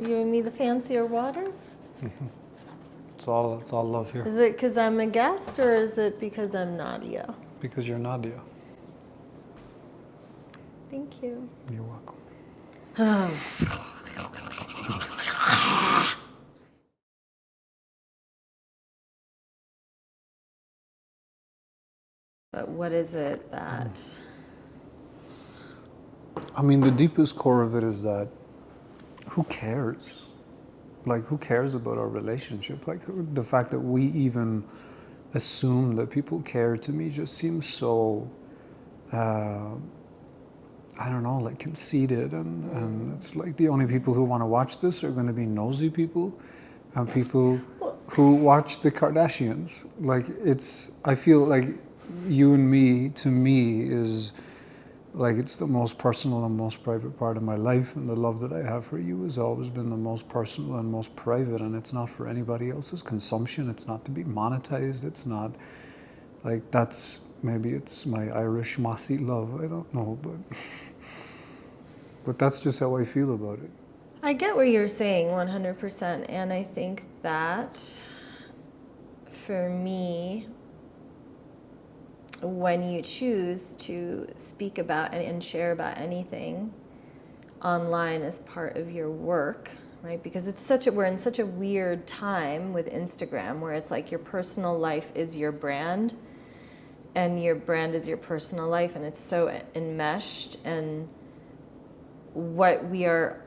You giving me the fancier water? It's all love here. Is it because I'm a guest or is it because I'm Nadia? Because you're Nadia. Thank you. You're welcome. But what is it that... I mean, the deepest core of it is that who cares? Like, who cares about our relationship? Like, the fact that we even assume that people care to me just seems so, I don't know, like conceited. And it's like the only people who want to watch this are going to be nosy people and people who watch the Kardashians. Like, I feel like you and me, to me, is like it's the most personal and most private part of my life, and the love that I have for you has always been the most personal and most private, and it's not for anybody else's consumption. It's not to be monetized. It's not like maybe it's my Irish mossy love. I don't know, but that's just how I feel about it. I get what you're saying 100%, and I think that for me, when you choose to speak about and share about anything online as part of your work, right? Because we're in such a weird time with Instagram where it's like your personal life is your brand and your brand is your personal life, and it's so enmeshed, and what we are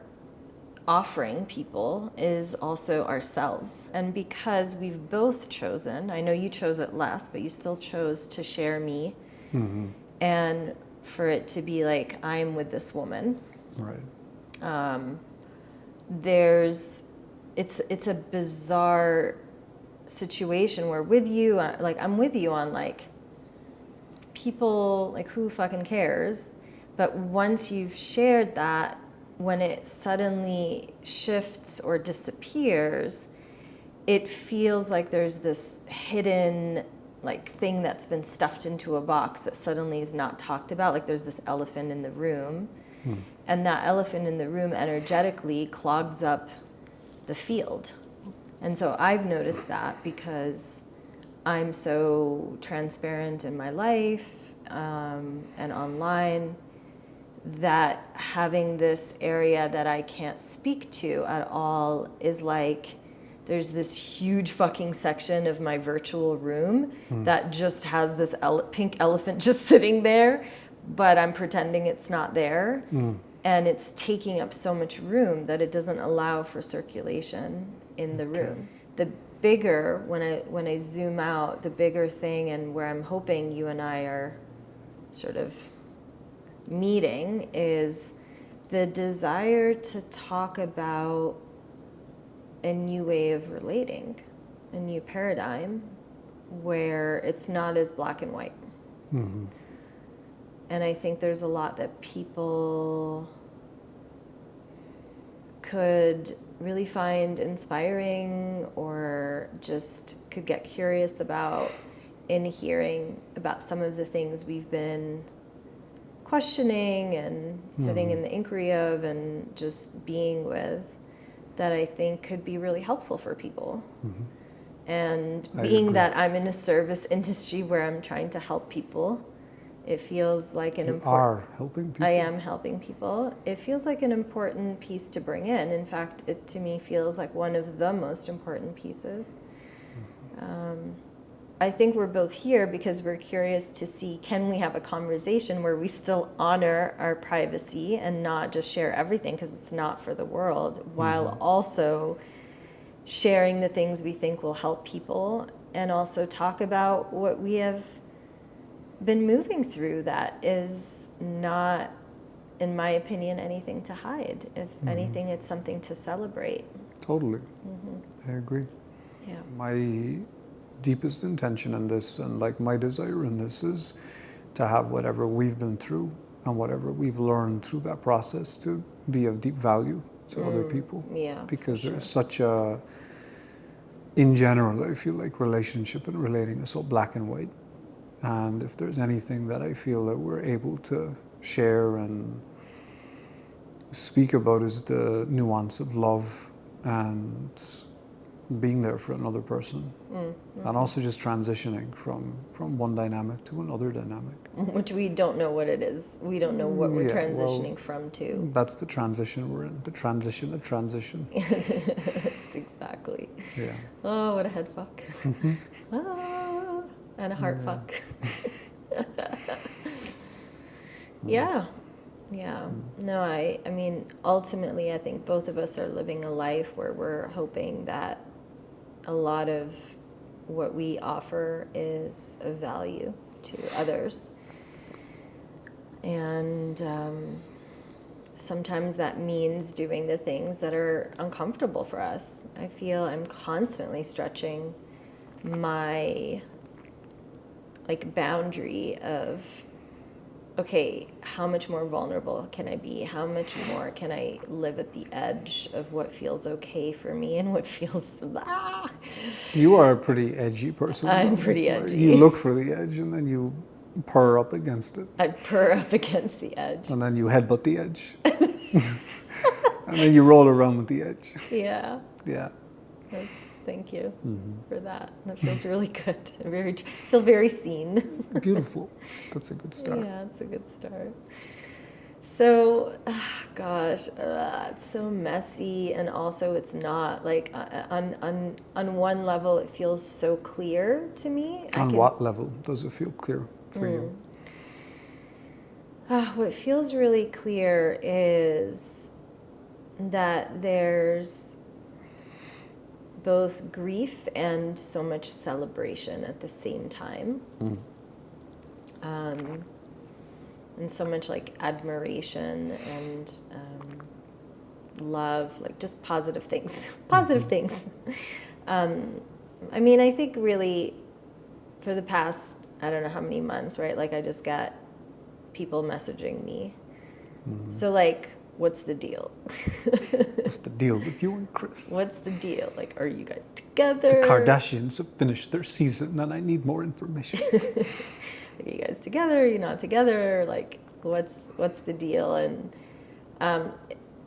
offering people is also ourselves. And because we've both chosen, I know you chose it less, but you still chose to share me, and for it to be like, I'm with this woman. Right. It's a bizarre situation where with you, like I'm with you on like people, like who fucking cares? But once you've shared that, when it suddenly shifts or disappears, it feels like there's this hidden like thing that's been stuffed into a box that suddenly is not talked about. Like there's this elephant in the room, and that elephant in the room energetically clogs up the field. And so I've noticed that because I'm so transparent in my life and online, that having this area that I can't speak to at all is like there's this huge fucking section of my virtual room that just has this pink elephant just sitting there, but I'm pretending it's not there. And it's taking up so much room that it doesn't allow for circulation in the room. The bigger, when I zoom out, the bigger thing, and where I'm hoping you and I are sort of meeting, is the desire to talk about a new way of relating, a new paradigm where it's not as black and white. And I think there's a lot that people could really find inspiring or just could get curious about in hearing about some of the things we've been questioning and sitting in the inquiry of and just being with, that I think could be really helpful for people. And being that I'm in a service industry where I'm trying to help people, it feels like an important... You are helping people? I am helping people. It feels like an important piece to bring in. In fact, it to me feels like one of the most important pieces. I think we're both here because we're curious to see, can we have a conversation where we still honor our privacy and not just share everything because it's not for the world, while also sharing the things we think will help people, and also talk about what we have been moving through that is not, in my opinion, anything to hide. If anything, it's something to celebrate. Totally. I agree. Yeah. My deepest intention in this, and like my desire in this, is to have whatever we've been through and whatever we've learned through that process to be of deep value to other people. Yeah, because there's such a, in general, I feel like relationship and relating is so black and white. And if there's anything that I feel that we're able to share and speak about is the nuance of love and being there for another person. And also just transitioning from one dynamic to another dynamic. Which we don't know what it is. We don't know what we're Yeah, transitioning well, from to. That's the transition we're in, the transition of transition. Exactly. Yeah. Oh, what a head fuck. Ah, and a heart fuck. Yeah. Yeah. No, I mean, ultimately, I think both of us are living a life where we're hoping that a lot of what we offer is of value to others. And sometimes that means doing the things that are uncomfortable for us. I feel I'm constantly stretching my boundary of, okay, how much more vulnerable can I be? How much more can I live at the edge of what feels okay for me and what feels You are a pretty edgy person. I'm though. pretty Like, edgy. you look for the edge and then you purr up against it. I purr up against the edge. And then you headbutt the edge. And then you roll around with the edge. Yeah. Yeah. Thank you for that. That feels really good. I feel very seen. Beautiful. That's a good start. Yeah, it's a good start. So, gosh, it's so messy, and also it's not like on one level it feels so clear to me. On what level does it feel clear for you? What feels really clear is that there's both grief and so much celebration at the same time. And so much like admiration and love, like just positive things. Positive things. I mean, I think really for the past, I don't know how many months, right? Like I just got people messaging me. So like, what's the deal? What's the deal with you and Chris? What's the deal? Like, are you guys together? The Kardashians have finished their season and I need more information. Are you guys together? Are you not together? Like, what's the deal? And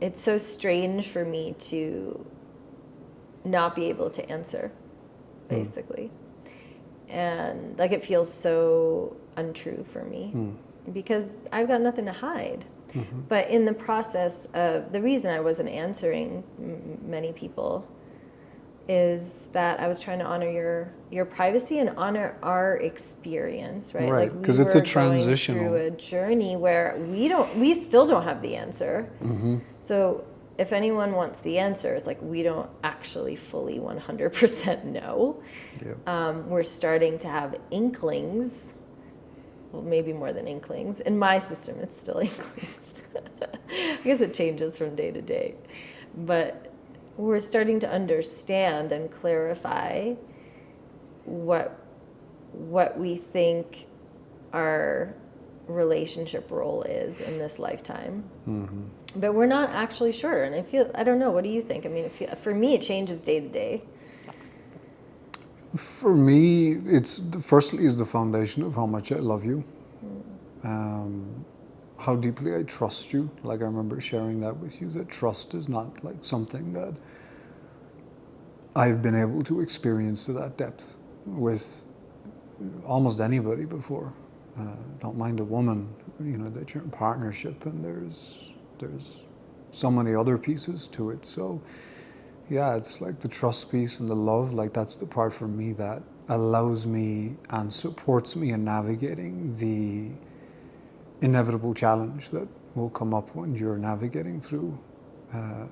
it's so strange for me to not be able to answer, basically. And like, it feels so untrue for me because I've got nothing to hide. But in the process of the reason I wasn't answering many people is that I was trying to honor your privacy and honor our experience, right? Right, Like 'cause we it's a were going transitional- through a journey where we still don't have the answer. So if anyone wants the answer, it's like we don't actually fully 100% know. We're starting to have inklings. Well, maybe more than inklings. In my system, it's still inklings. I guess it changes from day to day. But we're starting to understand and clarify what we think our relationship role is in this lifetime. But we're not actually sure. And I don't know, what do you think? I mean, for me, it changes day to day. For me, it's firstly is the foundation of how much I love you, how deeply I trust you. Like I remember sharing that with you, that trust is not like something that I've been able to experience to that depth with almost anybody before. Don't mind a woman, that you're in partnership and there's so many other pieces to it. So yeah, it's like the trust piece and the love, like that's the part for me that allows me and supports me in navigating the inevitable challenge that will come up when you're navigating through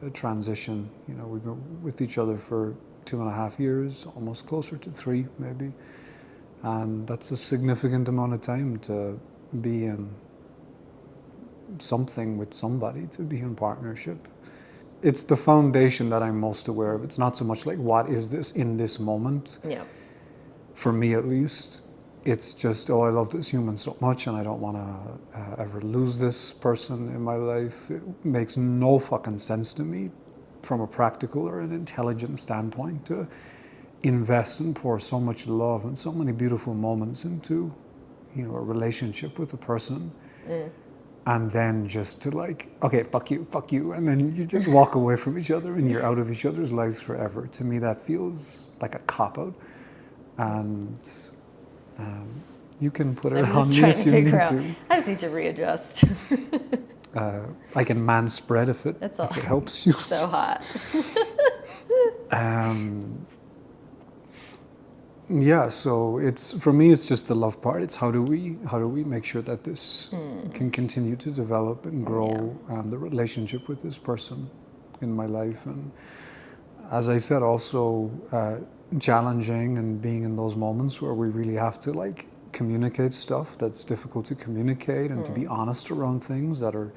a transition. We've been with each other for 2.5 years, almost closer to 3 maybe. And that's a significant amount of time to be in something with somebody, to be in partnership. It's the foundation that I'm most aware of. It's not so much like what is this in this moment. Yeah. For me at least, it's just, I love this human so much and I don't want to ever lose this person in my life. It makes no fucking sense to me from a practical or an intelligent standpoint to invest and pour so much love and so many beautiful moments into, a relationship with a person and then just to like, okay, fuck you, and then you just walk away from each other and you're out of each other's lives forever. To me, that feels like a cop-out, and you can put it I'm on just me trying if to you figure need out. to. I just need to readjust. I can man spread if it helps you. So hot. Yeah, so it's, for me, it's just the love part. It's how do we make sure that this can continue to develop and grow, and the relationship with this person in my life. And as I said, also challenging and being in those moments where we really have to like communicate stuff that's difficult to communicate, and to be honest around things that are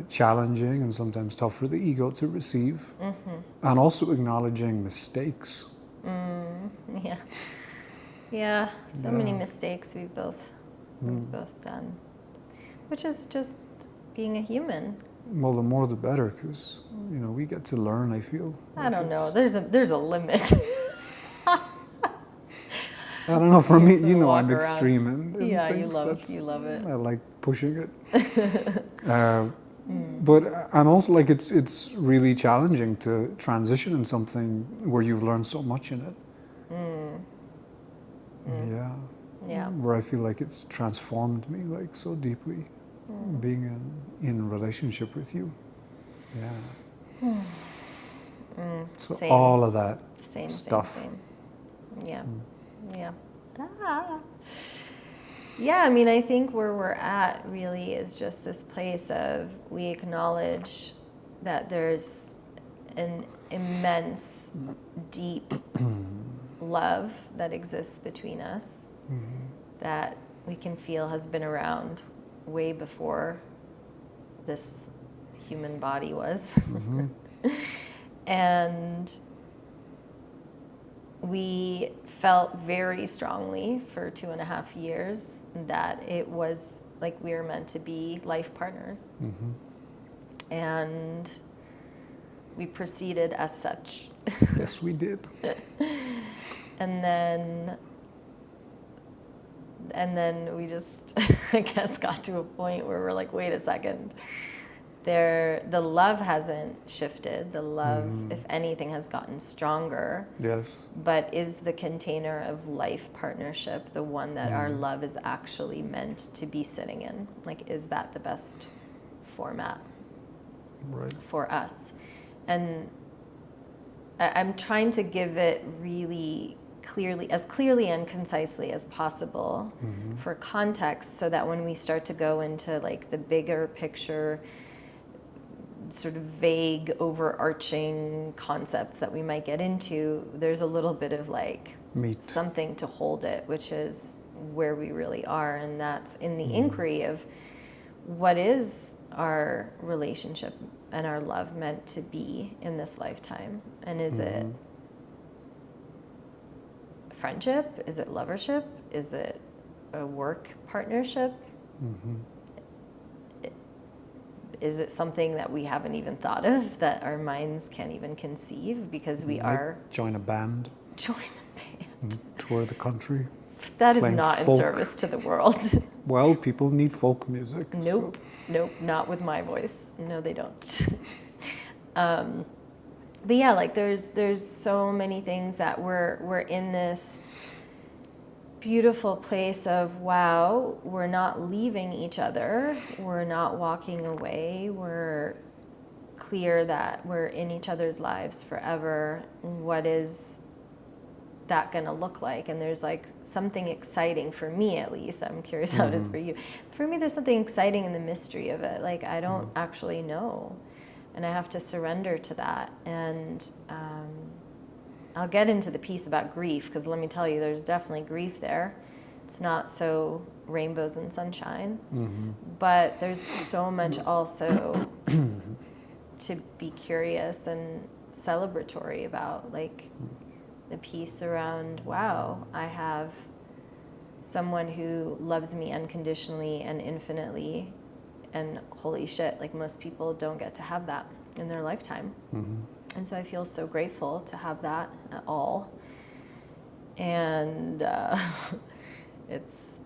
challenging and sometimes tough for the ego to receive, and also acknowledging mistakes. Yeah. Yeah. So many mistakes we've both done, which is just being a human. Well, the more the better, because we get to learn. I feel. I don't know. There's a limit. I don't know. For me, to walk I'm around. extreme in Yeah, things. you love it. I like pushing it. But and also like it's really challenging to transition in something where you've learned so much in it. Yeah. Where I feel like it's transformed me like so deeply, being in relationship with you. Yeah. So Same. all of that Same stuff. Same. Yeah. Yeah. Yeah, I mean, I think where we're at really is just this place of, we acknowledge that there's an immense, deep love that exists between us, that we can feel has been around way before this human body was. And we felt very strongly for 2.5 years that it was like we were meant to be life partners. And we proceeded as such. Yes, we did. And then we just, I guess, got to a point where we're like, wait a second. The love hasn't shifted. The love, if anything, has gotten stronger. Yes. But is the container of life partnership the one that our love is actually meant to be sitting in? Like, is that the best format for us? And I'm trying to give it really clearly and concisely as possible for context, so that when we start to go into like the bigger picture, sort of vague, overarching concepts that we might get into, there's a little bit of like Meat. Something to hold it, which is where we really are. And that's in the inquiry of what is our relationship and our love meant to be in this lifetime? And is it friendship? Is it lovership? Is it a work partnership? Is it something that we haven't even thought of, that our minds can't even conceive, because we are... Join a band. Join a band. Tour the country. That is not folk. In service to the world. Well, people need folk music. Nope, not with my voice. No, they don't. But yeah, like there's so many things that we're in this beautiful place of, wow, we're not leaving each other, we're not walking away, we're clear that we're in each other's lives forever. What is that going to look like? And there's like something exciting, for me at least, I'm curious how it is for you. For me, there's something exciting in the mystery of it. Like, I don't actually know, and I have to surrender to that. And I'll get into the piece about grief, because let me tell you, there's definitely grief there. It's not so rainbows and sunshine, but there's so much also to be curious and celebratory about, like the piece around, wow, I have someone who loves me unconditionally and infinitely, and holy shit, like most people don't get to have that in their lifetime. And so I feel so grateful to have that at all. And it's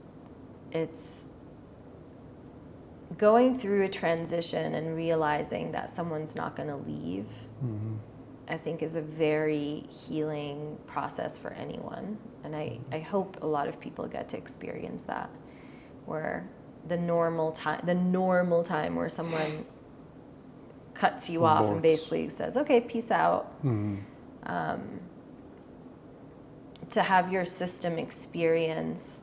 going through a transition and realizing that someone's not going to leave, I think is a very healing process for anyone. And I hope a lot of people get to experience that, where the normal time where someone cuts you off and basically says, okay, peace out. To have your system experience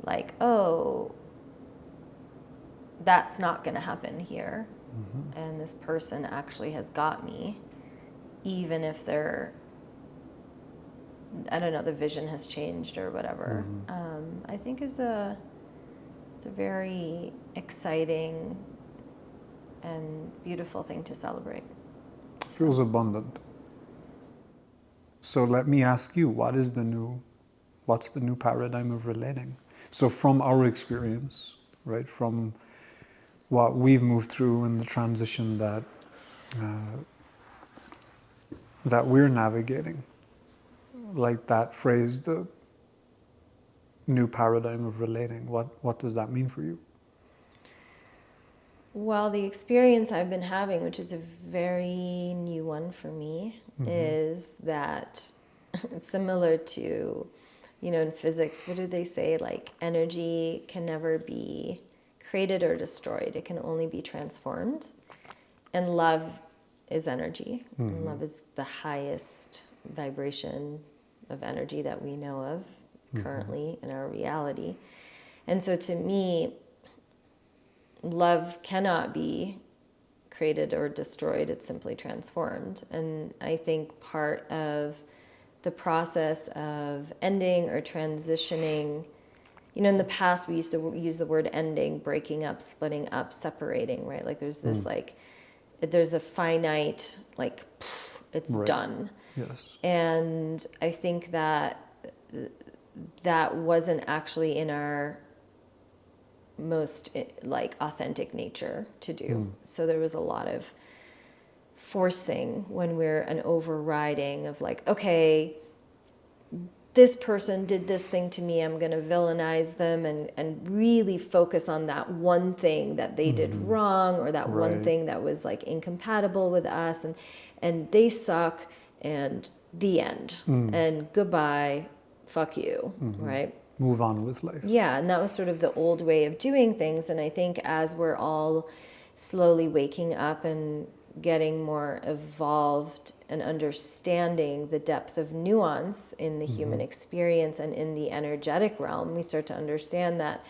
like, oh, that's not going to happen here. And this person actually has got me, even if they're, I don't know, the vision has changed or whatever. I think it's a very exciting and beautiful thing to celebrate. Feels abundant. So let me ask you, what's the new paradigm of relating? So from our experience, right, from what we've moved through and the transition that we're navigating, like that phrase, the new paradigm of relating, what does that mean for you? Well, the experience I've been having, which is a very new one for me, is that similar to, in physics, what do they say? Like, energy can never be created or destroyed. It can only be transformed. And love is energy. And love is the highest vibration of energy that we know of currently in our reality. And so to me, love cannot be created or destroyed. It's simply transformed. And I think part of the process of ending or transitioning, in the past we used to use the word ending, breaking up, splitting up, separating, right? Like there's this there's a finite, like, it's done. Yes. And I think that wasn't actually in our most like authentic nature to do. So there was a lot of forcing when we're an overriding of like, okay, this person did this thing to me, I'm going to villainize them and really focus on that one thing that they did wrong, or that one thing that was like incompatible with us, and they suck, and the end, and goodbye, fuck you, right? Move on with life. Yeah, and that was sort of the old way of doing things. And I think as we're all slowly waking up and getting more evolved and understanding the depth of nuance in the human experience and in the energetic realm, we start to understand that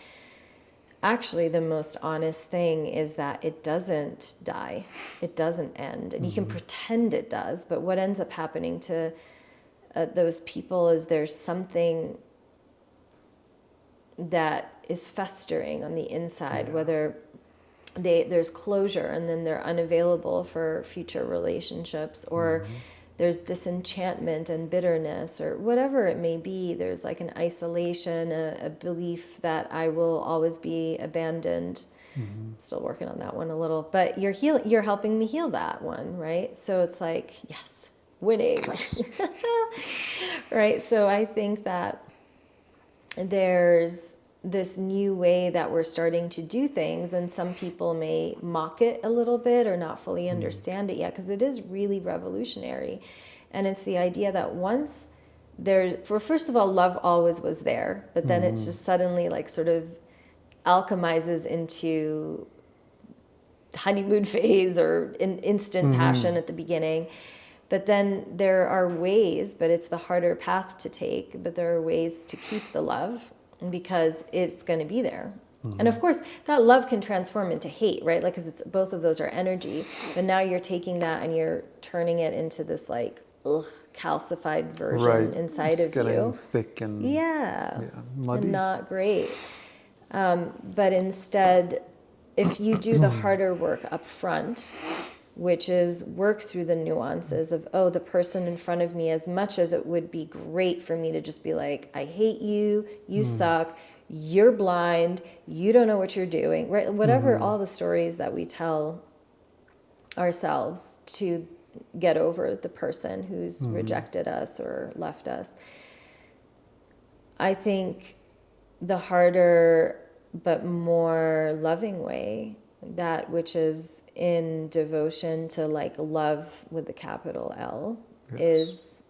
actually the most honest thing is that it doesn't die, it doesn't end. And you can pretend it does, but what ends up happening to those people is there's something that is festering on the inside, whether there's closure and then they're unavailable for future relationships, or there's disenchantment and bitterness, or whatever it may be. There's like an isolation, a belief that I will always be abandoned. Still working on that one a little, but you're helping me heal that one, right? So it's like, yes, winning. Right? So I think that there's this new way that we're starting to do things, and some people may mock it a little bit or not fully understand it yet, because it is really revolutionary. And it's the idea that once first of all, love always was there, but then it's just suddenly like sort of alchemizes into honeymoon phase or instant passion at the beginning. But then there are ways, but it's the harder path to take, but there are ways to keep the love, because it's going to be there. And of course, that love can transform into hate, right? Like, because both of those are energy. But now you're taking that and you're turning it into this like calcified version inside it's of getting you. thick and muddy. And not great. But instead, if you do the harder work up front, which is work through the nuances of, oh, the person in front of me, as much as it would be great for me to just be like, I hate you, you suck, you're blind, you don't know what you're doing, right? Whatever, all the stories that we tell ourselves to get over the person who's rejected us or left us. I think the harder but more loving way that which is in devotion to like love with the capital L Yes. is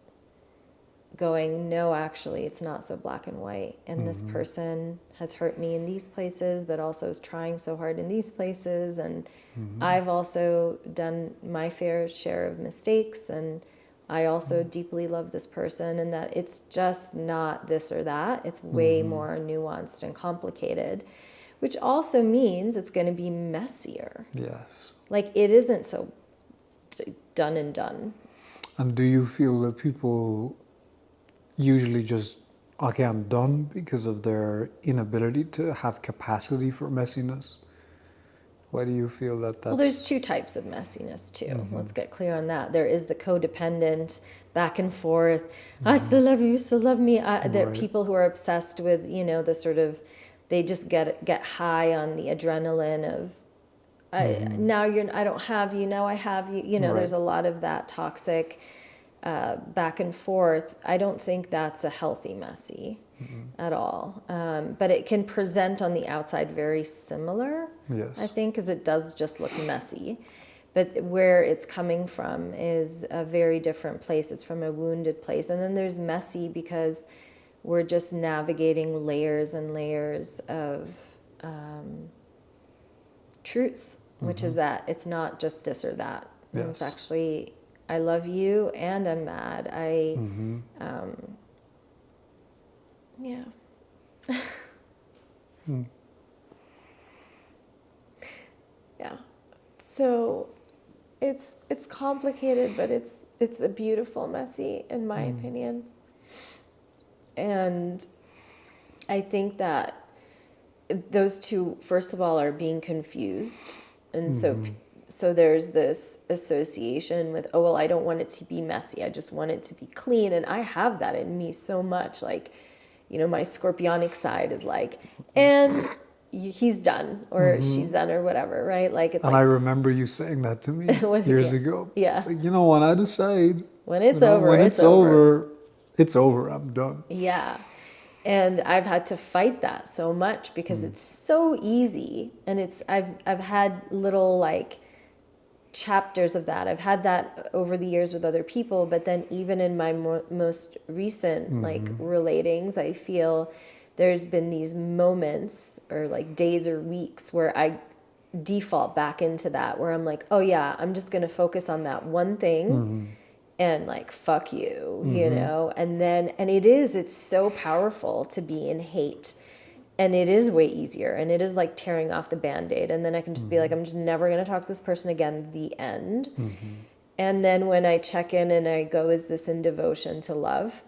going, no, actually, it's not so black and white. And this person has hurt me in these places, but also is trying so hard in these places. And I've also done my fair share of mistakes. And I also deeply love this person, and that it's just not this or that. It's way more nuanced and complicated, which also means it's going to be messier. Yes. Like, it isn't so done and done. And do you feel that people usually just, okay, I'm done because of their inability to have capacity for messiness? Why do you feel that that's... Well, there's two types of messiness, too. Let's get clear on that. There is the codependent, back and forth, I still love you, you still love me. There are Right. people who are obsessed with, you know, the sort of, they just get high on the adrenaline of, now I don't have you, now I have you. You know, Right. there's a lot of that toxic back and forth. I don't think that's a healthy messy at all. But it can present on the outside very similar, Yes. I think, because it does just look messy. But where it's coming from is a very different place. It's from a wounded place. And then there's messy because we're just navigating layers and layers of truth, which is that it's not just this or that. Yes. It's actually, I love you and I'm mad. Yeah. Yeah. So it's complicated, but it's a beautiful messy, in my opinion. And I think that those two, first of all, are being confused. And so there's this association with, oh, well, I don't want it to be messy. I just want it to be clean. And I have that in me so much. Like, you know, my scorpionic side is like, and he's done or she's done or whatever, right? Like, it's And like, I remember you saying that to me years ago. Yeah. It's like, you know, when I decide, when it's you know, over, when it's over. it's over, I'm done. Yeah. And I've had to fight that so much because it's so easy. And I've had little like chapters of that. I've had that over the years with other people, but then even in my most recent like relatings, I feel there's been these moments or like days or weeks where I default back into that, where I'm like, oh yeah, I'm just going to focus on that one thing. And like, fuck you, you know? And then, and it's so powerful to be in hate. And it is way easier. And it is like tearing off the Band-Aid. And then I can just be like, I'm just never going to talk to this person again, the end. And then when I check in and I go, is this in devotion to love?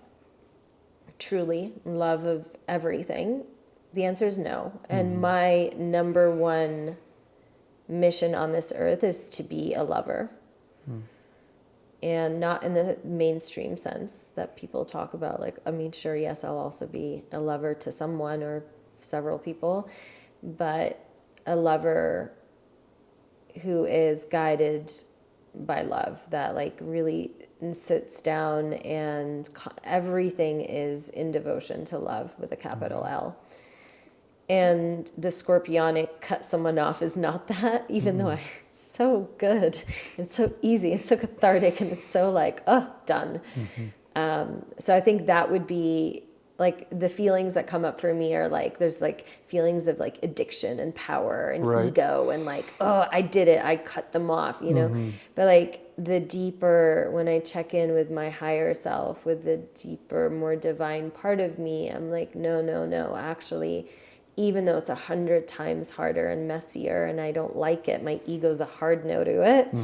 Truly, love of everything? The answer is no. And my number one mission on this earth is to be a lover. And not in the mainstream sense that people talk about. Like, I mean, sure, yes, I'll also be a lover to someone or several people, but a lover who is guided by love, that like really sits down and everything is in devotion to love with a capital L. And the scorpionic cut someone off is not that, even though it's so good. It's so easy. It's so cathartic. And it's so like, oh, done. So I think that would be like the feelings that come up for me are like, there's like feelings of like addiction and power and Right. ego and like, oh, I did it. I cut them off, you know? But like the deeper, when I check in with my higher self, with the deeper, more divine part of me, I'm like, no, actually, even though it's 100 times harder and messier and I don't like it, my ego's a hard no to it.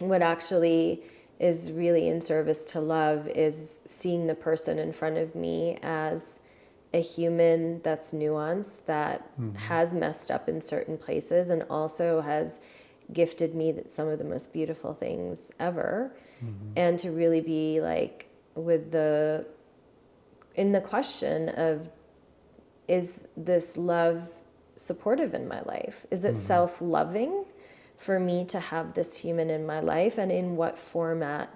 What actually is really in service to love is seeing the person in front of me as a human that's nuanced, that has messed up in certain places and also has gifted me some of the most beautiful things ever. And to really be like in the question of, is this love supportive in my life? Is it self-loving for me to have this human in my life? And in what format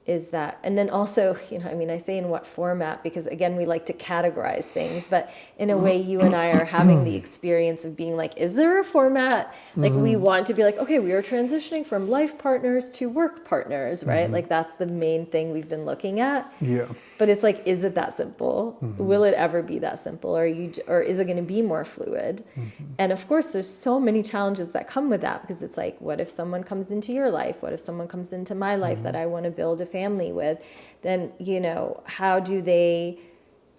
is that, and then also, I mean, I say in what format, because again, we like to categorize things, but in a way, you and I are having the experience of being like, is there a format? Like, we want to be like, okay, we are transitioning from life partners to work partners, right? Like, that's the main thing we've been looking at. Yeah. But it's like, is it that simple? Will it ever be that simple? Or is it going to be more fluid? And of course, there's so many challenges that come with that, because it's like, what if someone comes into your life? What if someone comes into my life that I want to build a family with? Then, how do they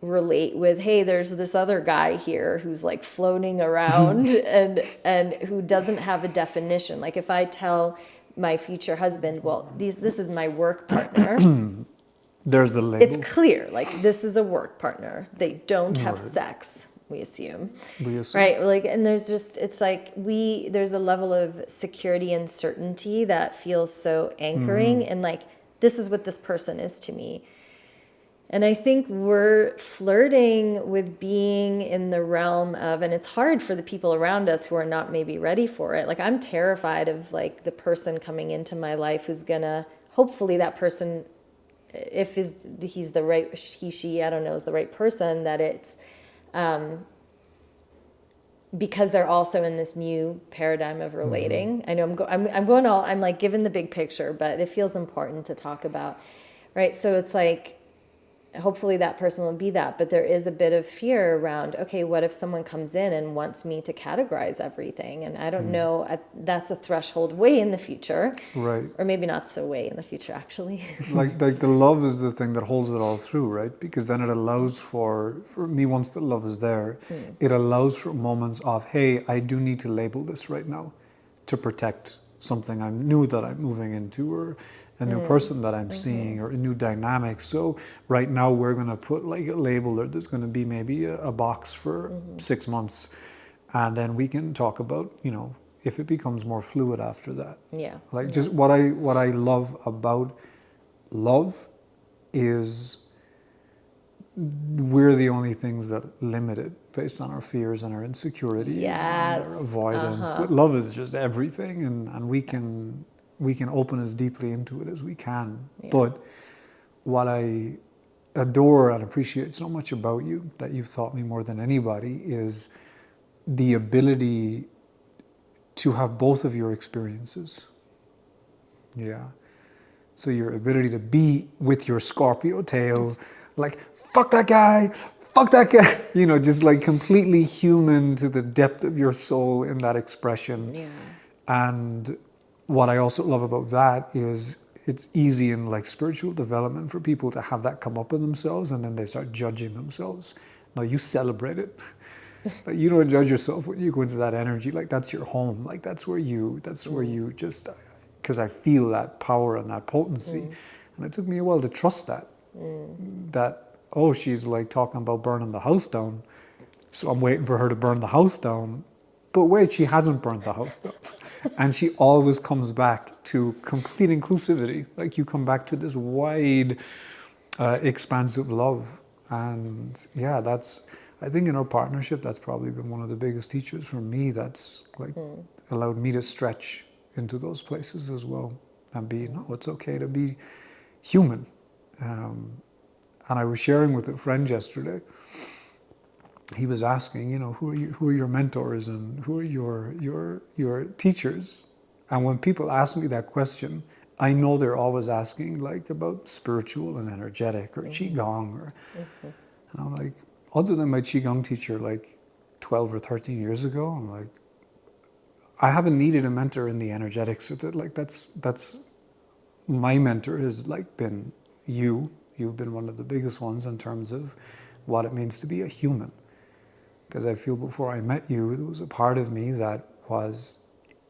relate with, hey, there's this other guy here who's like floating around and who doesn't have a definition. Like, if I tell my future husband, well, this is my work partner, There's the label. it's clear, like, this is a work partner. They don't have Right. sex, we assume. We assume. Right? Like, and there's just, it's like, there's a level of security and certainty that feels so anchoring, and like, this is what this person is to me. And I think we're flirting with being in the realm of, and it's hard for the people around us who are not maybe ready for it. Like, I'm terrified of like the person coming into my life who's gonna, hopefully that person, if he's the right, she, I don't know, is the right person, that it's because they're also in this new paradigm of relating. I know I'm going all, I'm like given the big picture, but it feels important to talk about, right? So it's like, hopefully that person will be that, but there is a bit of fear around, okay, what if someone comes in and wants me to categorize everything? And I don't know, that's a threshold way in the future. Right. Or maybe not so way in the future, actually. like the love is the thing that holds it all through, right? Because then it allows for me, once the love is there, it allows for moments of, hey, I do need to label this right now to protect something I'm new that I'm moving into, or a new person that I'm seeing, or a new dynamic. So right now we're going to put like a label, or there's going to be maybe a box for 6 months, and then we can talk about, if it becomes more fluid after that. Yeah. Like, just what I love about love is we're the only things that limit it based on our fears and our insecurities and our avoidance. But love is just everything, and we can open as deeply into it as we can. Yeah. But what I adore and appreciate so much about you, that you've taught me more than anybody, is the ability to have both of your experiences. Yeah. So your ability to be with your Scorpio tail, like, fuck that guy, just like completely human to the depth of your soul in that expression. Yeah. And what I also love about that is it's easy in like spiritual development for people to have that come up in themselves, and then they start judging themselves. No, you celebrate it. Like, you don't judge yourself when you go into that energy. Like, that's your home. Like, that's where you just, because I feel that power and that potency. And it took me a while to trust that. That, oh, she's like talking about burning the house down, so I'm waiting for her to burn the house down. But wait, she hasn't burnt the house down. And she always comes back to complete inclusivity. Like, you come back to this wide, expansive love. And yeah, I think in our partnership, that's probably been one of the biggest teachers for me. That's like allowed me to stretch into those places as well, and it's okay to be human. And I was sharing with a friend yesterday. He was asking, who are your mentors and who are your teachers? And when people ask me that question, I know they're always asking like about spiritual and energetic or qigong, and I'm like, other than my qigong teacher like 12 or 13 years ago, I'm like, I haven't needed a mentor in the energetics with it. Like, that's my mentor has like been you. You've been one of the biggest ones in terms of what it means to be a human. Because I feel before I met you, there was a part of me that was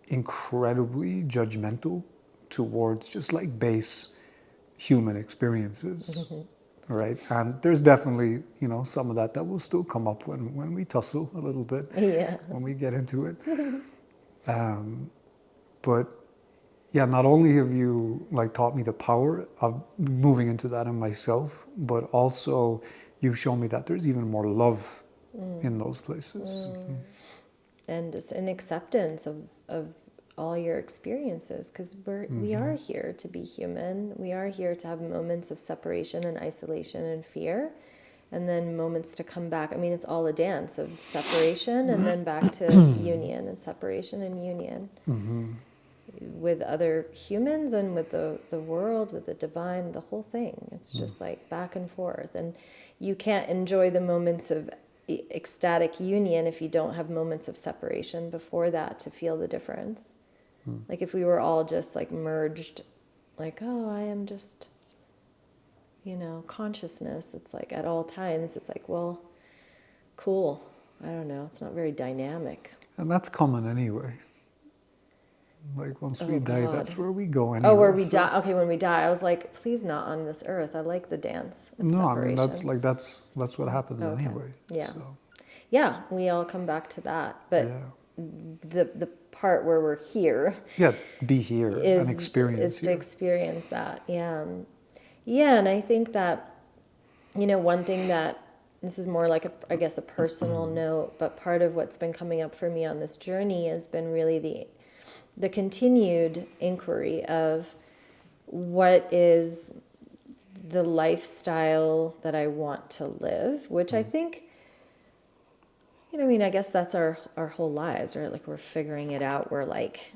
incredibly judgmental towards just like base human experiences, right? And there's definitely, some of that will still come up when we tussle a little bit, when we get into it. But yeah, not only have you like taught me the power of moving into that in myself, but also you've shown me that there's even more love in those places. And just an acceptance of all your experiences, because we are here to be human. We are here to have moments of separation and isolation and fear, and then moments to come back. I mean, it's all a dance of separation and then back to union, and separation and union with other humans and with the world, with the divine, the whole thing. It's just like back and forth. And you can't enjoy the moments of ecstatic union if you don't have moments of separation before that to feel the difference. Like if we were all just like merged, like, oh, I am just, consciousness. It's like at all times, it's like, well, cool. I don't know. It's not very dynamic. And that's common anyway. Like once we die, God. that's where we go anyway. Oh, where we die. Okay, when we die, I was like, please not on this earth. I like the dance of No, separation. I mean that's what happens anyway. Yeah. So. Yeah, we all come back to that. But Yeah. the part where we're here Yeah, be here and is experience to here. experience that. Yeah. Yeah, and I think that, one thing that, this is more like I guess a personal note, but part of what's been coming up for me on this journey has been really the continued inquiry of what is the lifestyle that I want to live, which I think, I guess that's our whole lives, right? Like we're figuring it out. We're like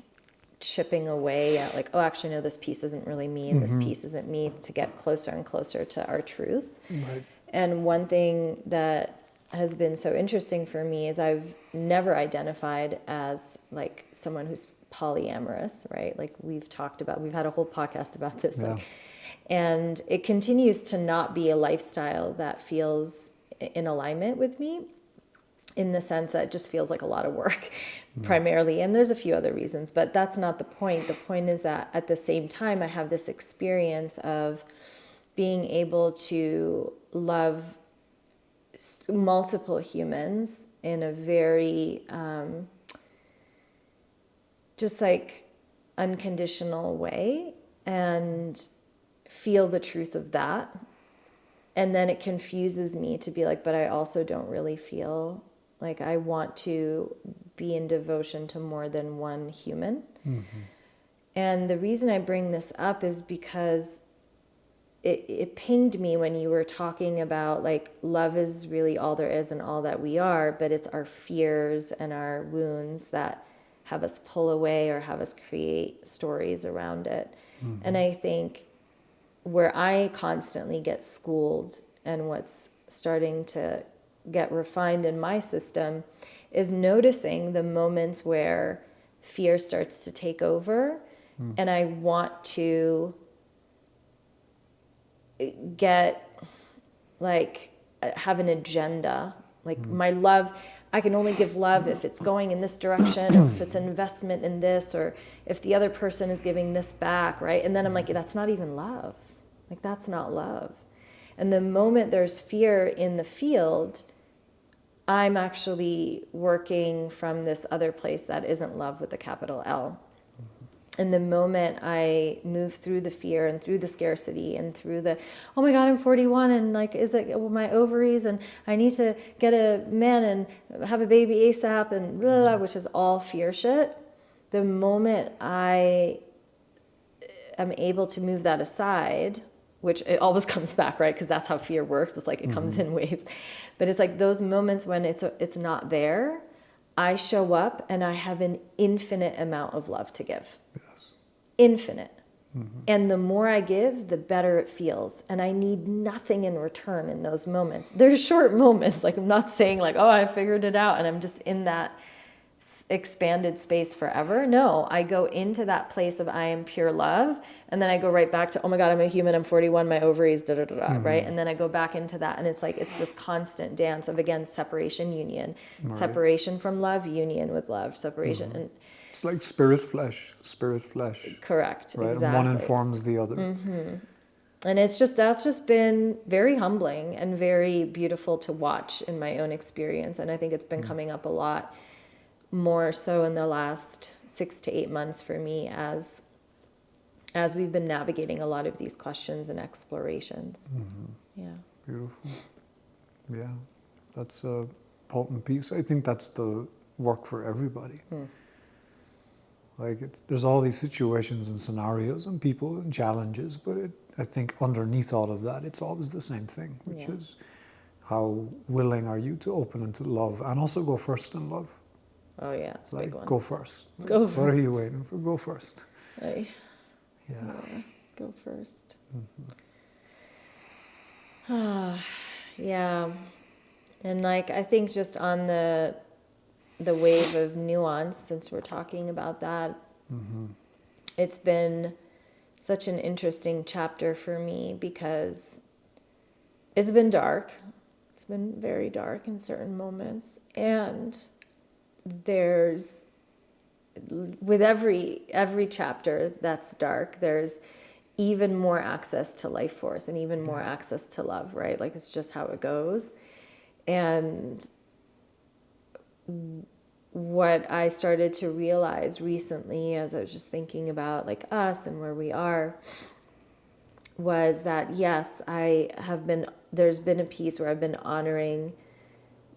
chipping away at like, oh, actually, no, this piece isn't really me and this piece isn't me, to get closer and closer to our truth. Right. And one thing that has been so interesting for me is I've never identified as like someone who's polyamorous, right? Like we've had a whole podcast about this. Yeah. And it continues to not be a lifestyle that feels in alignment with me, in the sense that it just feels like a lot of work primarily. And there's a few other reasons, but that's not the point. The point is that at the same time, I have this experience of being able to love multiple humans in a very just like unconditional way, and feel the truth of that. And then it confuses me to be like, but I also don't really feel like I want to be in devotion to more than one human. And the reason I bring this up is because it pinged me when you were talking about like love is really all there is and all that we are, but it's our fears and our wounds that have us pull away or have us create stories around it. And I think where I constantly get schooled, and what's starting to get refined in my system, is noticing the moments where fear starts to take over, and I want to get like have an agenda, like my love, I can only give love if it's going in this direction, or if it's an investment in this, or if the other person is giving this back, right? And then I'm like, that's not even love. Like that's not love. And the moment there's fear in the field, I'm actually working from this other place that isn't love with a capital L. And the moment I move through the fear and through the scarcity and through the, oh my God, I'm 41 and like, is it my ovaries and I need to get a man and have a baby ASAP and blah, blah, blah, which is all fear shit. The moment I am able to move that aside, which it always comes back, right? Because that's how fear works. It's like it comes in waves. But it's like those moments when it's not there, I show up and I have an infinite amount of love to give. Yes. Infinite. And the more I give, the better it feels. And I need nothing in return in those moments. They're short moments. Like I'm not saying like, oh, I figured it out and I'm just in that expanded space forever. No, I go into that place of I am pure love, and then I go right back to, oh my God, I'm a human, I'm 41, my ovaries, da da da da, right? And then I go back into that, and it's like it's this constant dance of, again, separation, union, separation from love, union with love, separation. And it's like spirit flesh, correct, right? exactly. And one informs the other. And that's just been very humbling and very beautiful to watch in my own experience. And I think it's been coming up a lot more so in the last 6 to 8 months for me as we've been navigating a lot of these questions and explorations. Yeah. Beautiful. Yeah, that's a potent piece. I think that's the work for everybody. Like there's all these situations and scenarios and people and challenges, but I think underneath all of that, it's always the same thing, which is how willing are you to open into love and also go first in love. Oh yeah, it's a Like big one. go first. Like, Go what are you waiting for? Go first. Like, Yeah. go first. Yeah. And like I think just on the wave of nuance, since we're talking about that, it's been such an interesting chapter for me because it's been dark. It's been very dark in certain moments. And there's, with every chapter that's dark, there's even more access to life force and even more access to love, right? Like it's just how it goes. And what I started to realize recently as I was just thinking about like us and where we are was that yes, there's been a piece where I've been honoring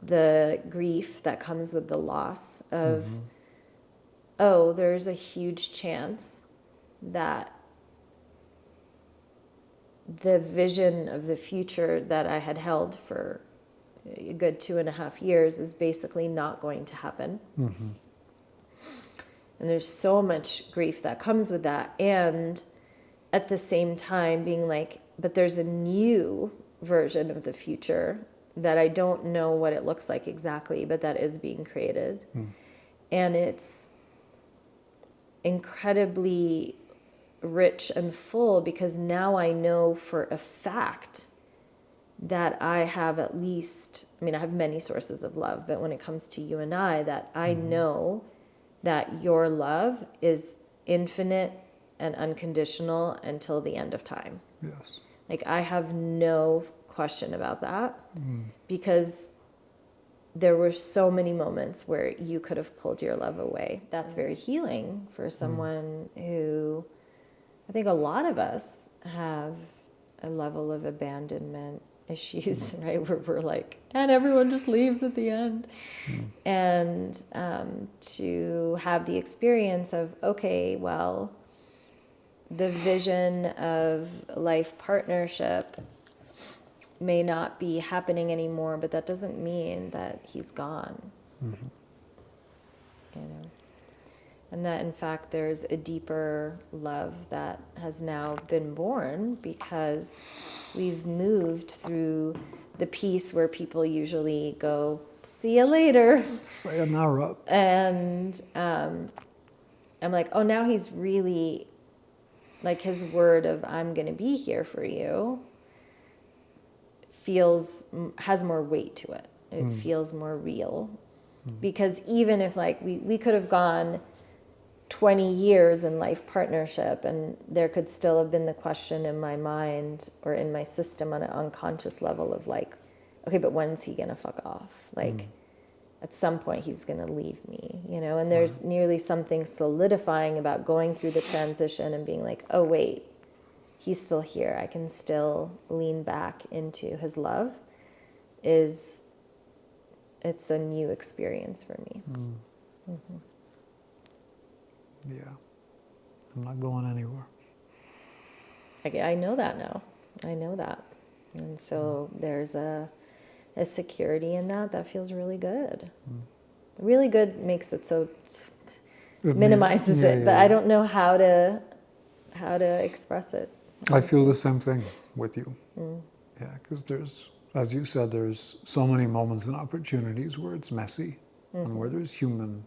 the grief that comes with the loss of, oh, there's a huge chance that the vision of the future that I had held for a good 2.5 years is basically not going to happen. And there's so much grief that comes with that. And at the same time being like, but there's a new version of the future that I don't know what it looks like exactly, but that is being created. And it's incredibly rich and full because now I know for a fact that I have at least, I mean, I have many sources of love, but when it comes to you and I, that I know that your love is infinite and unconditional until the end of time. Yes. Like, I have no question about that because there were so many moments where you could have pulled your love away. That's very healing for someone who, I think a lot of us have a level of abandonment issues, right? Where we're like, and everyone just leaves at the end. And to have the experience of, okay, well, the vision of life partnership may not be happening anymore, but that doesn't mean that he's gone. You know? And that, in fact, there's a deeper love that has now been born because we've moved through the piece where people usually go, see you later. Sayonara. And I'm like, oh, now he's really, like, his word of I'm going to be here for you has more weight to it. It feels more real. Because even if, like, we could have gone 20 years in life partnership and there could still have been the question in my mind or in my system on an unconscious level of like, okay, but when's he gonna fuck off? Like at some point he's gonna leave me, you know? And there's nearly something solidifying about going through the transition and being like, oh wait, he's still here. I can still lean back into his love. It's a new experience for me. Yeah. I'm not going anywhere. I know that now. I know that. And so there's a security in that feels really good. Really good makes it so minimizes it, but I don't know how to express it. I feel the same thing with you. Yeah, because there's, as you said, there's so many moments and opportunities where it's messy and where there's human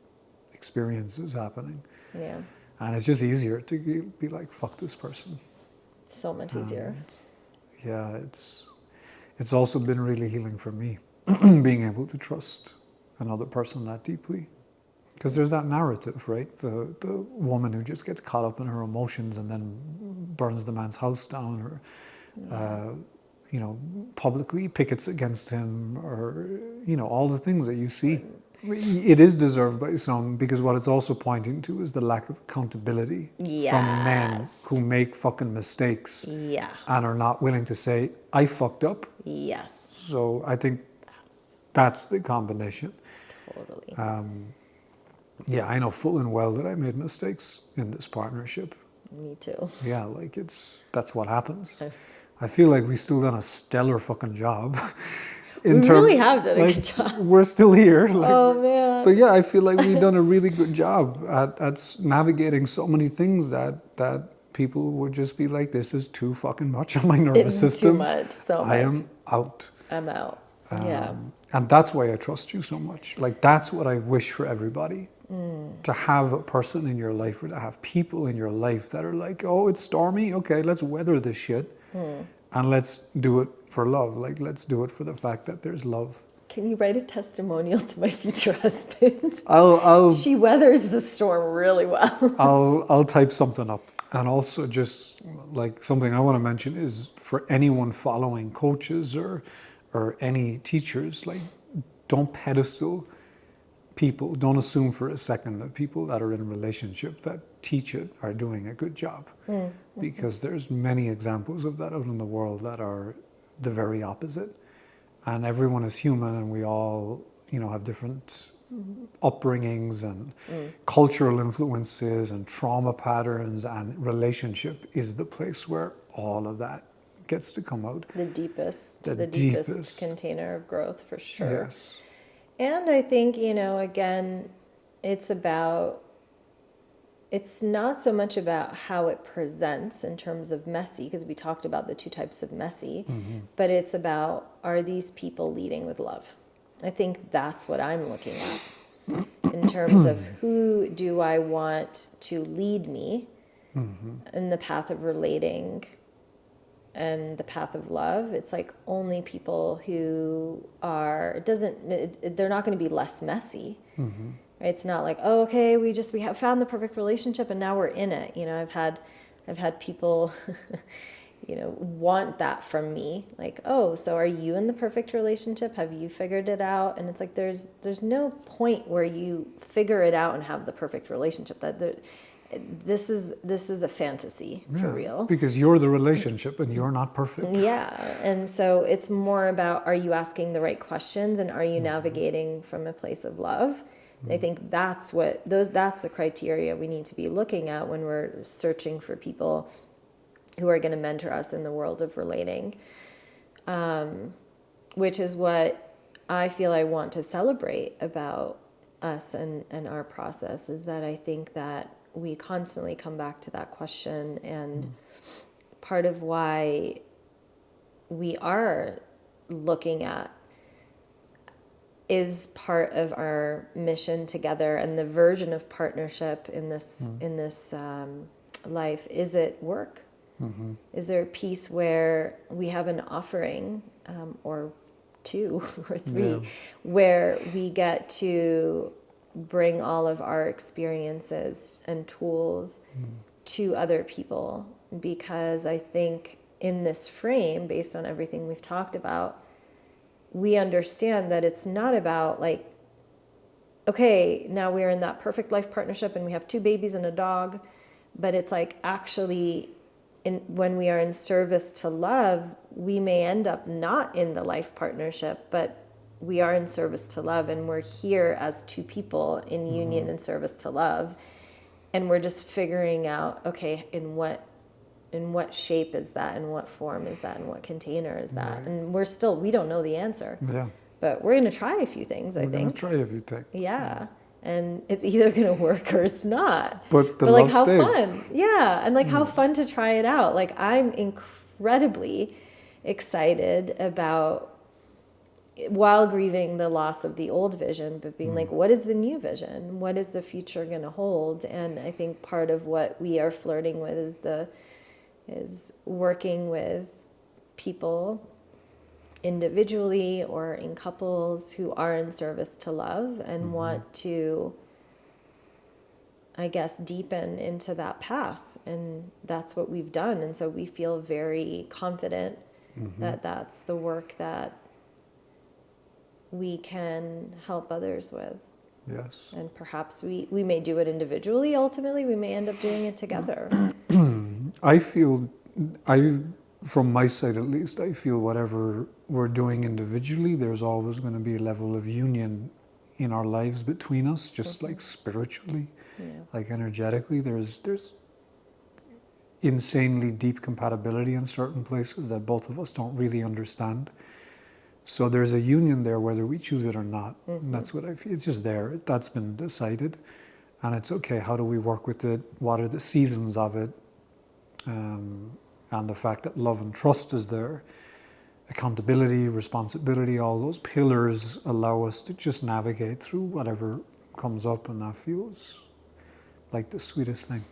experiences happening. Yeah. And it's just easier to be like, fuck this person. So much easier. Yeah, it's also been really healing for me, being able to trust another person that deeply. Because there's that narrative, right? The woman who just gets caught up in her emotions and then burns the man's house down or, publicly pickets against him or, all the things that you see. It is deserved by some because what it's also pointing to is the lack of accountability from men who make fucking mistakes and are not willing to say, I fucked up. Yes. So I think that's the combination. Totally. Yeah, I know full and well that I made mistakes in this partnership. Me too. Yeah, like that's what happens. I feel like we still done a stellar fucking job. We really have done a like, good job. We're still here. Like, Oh man. but yeah, I feel like we've done a really good job at navigating so many things that people would just be like, this is too fucking much on my nervous It's system. too much. So much. I am out. I'm out. Yeah. And that's why I trust you so much. Like, that's what I wish for everybody. To have a person in your life, or to have people in your life that are like, oh, it's stormy. Okay, let's weather this shit. And let's do it for love. Like, let's do it for the fact that there's love. Can you write a testimonial to my future husband? I'll She weathers the storm really well. I'll type something up. And also, just like something I want to mention is for anyone following coaches or any teachers, like, don't pedestal people. Don't assume for a second that people that are in a relationship that teach it are doing a good job, because there's many examples of that out in the world that are the very opposite. And everyone is human, and we all, have different upbringings and cultural influences and trauma patterns, and relationship is the place where all of that gets to come out. The deepest deepest container of growth, for sure. Yes. And I think, again, it's not so much about how it presents in terms of messy, because we talked about the two types of messy, but it's about, are these people leading with love? I think that's what I'm looking at in terms of who do I want to lead me in the path of relating and the path of love. It's like only people who are, they're not going to be less messy. Right? It's not like, oh, okay, we have found the perfect relationship and now we're in it. I've had people, want that from me. Like, oh, so are you in the perfect relationship? Have you figured it out? And it's like, there's no point where you figure it out and have the perfect relationship. This is a fantasy for real. Because you're the relationship and you're not perfect. Yeah. And so it's more about, are you asking the right questions and are you navigating from a place of love? I think that's the criteria we need to be looking at when we're searching for people who are going to mentor us in the world of relating, which is what I feel I want to celebrate about us and our process, is that I think that we constantly come back to that question, and part of why we are looking at is part of our mission together, and the version of partnership in this life. Is it work? Is there a piece where we have an offering, or two or three, where we get to bring all of our experiences and tools to other people? Because I think in this frame, based on everything we've talked about, we understand that it's not about like, okay, now we're in that perfect life partnership and we have 2 babies and a dog, but it's like, actually, when we are in service to love, we may end up not in the life partnership, but we are in service to love, and we're here as 2 people in union in service to love, and we're just figuring out, okay, in what shape is that, in what form is that, in what container is that, and we don't know the answer. Yeah. But we're gonna try a few things. I think. We're gonna try a few things. Yeah. And it's either going to work or it's not. But the like, love how stays. fun. Yeah. And like, how fun to try it out. Like, I'm incredibly excited about, while grieving the loss of the old vision, but being like, what is the new vision? What is the future going to hold? And I think part of what we are flirting with is working with people individually or in couples who are in service to love and want to, I guess, deepen into that path. And that's what we've done. And so we feel very confident that that's the work that we can help others with. Yes. And perhaps we may do it individually. Ultimately, we may end up doing it together. From my side at least, I feel whatever we're doing individually, there's always going to be a level of union in our lives between us, just like spiritually, like energetically. There's insanely deep compatibility in certain places that both of us don't really understand. So there's a union there whether we choose it or not. And that's what I feel. It's just there. That's been decided. And it's okay. How do we work with it? What are the seasons of it? And the fact that love and trust is there. Accountability, responsibility, all those pillars allow us to just navigate through whatever comes up, and that feels like the sweetest thing.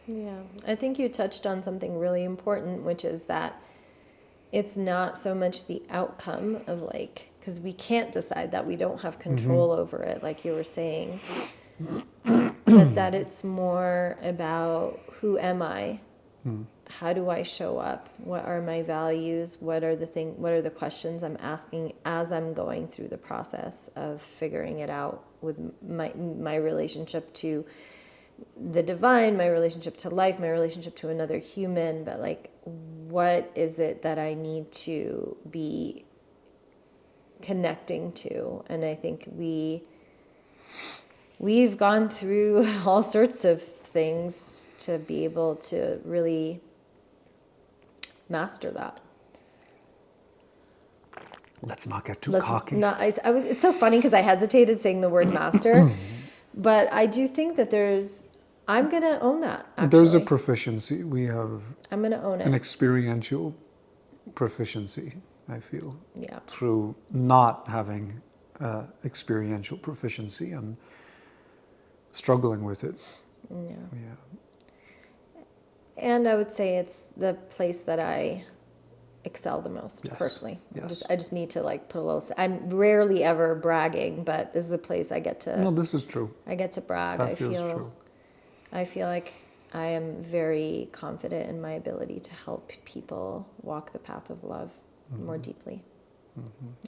Yeah. I think you touched on something really important, which is that it's not so much the outcome of like, because we can't decide that, we don't have control over it, like you were saying, but that it's more about who am I? How do I show up? What are my values? What are the questions I'm asking as I'm going through the process of figuring it out with my relationship to the divine, my relationship to life, my relationship to another human, but like, what is it that I need to be connecting to? And I think we've gone through all sorts of things to be able to really master that. Let's not get too cocky. It's so funny because I hesitated saying the word master, but I do think that I'm going to own that, actually. There's a proficiency. We have I'm going to own it. An experiential proficiency, I feel, Yeah. through not having experiential proficiency and struggling with it. Yeah. Yeah. And I would say it's the place that I excel the most, Yes. personally. Yes. I just need to like put a little. I'm rarely ever bragging, but this is a place I get to. No, this is true. I get to brag. That feels true. I feel like I am very confident in my ability to help people walk the path of love more deeply.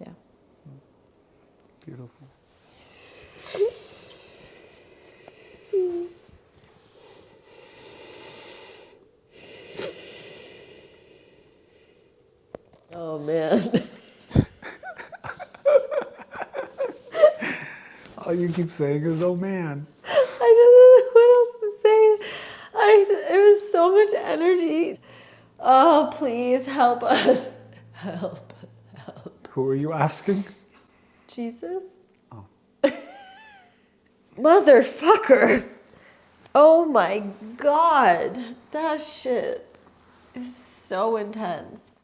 Yeah. Beautiful. Oh man. All you keep saying is, oh man. I don't know what else to say. It was so much energy. Oh, please help us. Help. Who are you asking? Jesus? Oh. Motherfucker. Oh my God. That shit is so intense.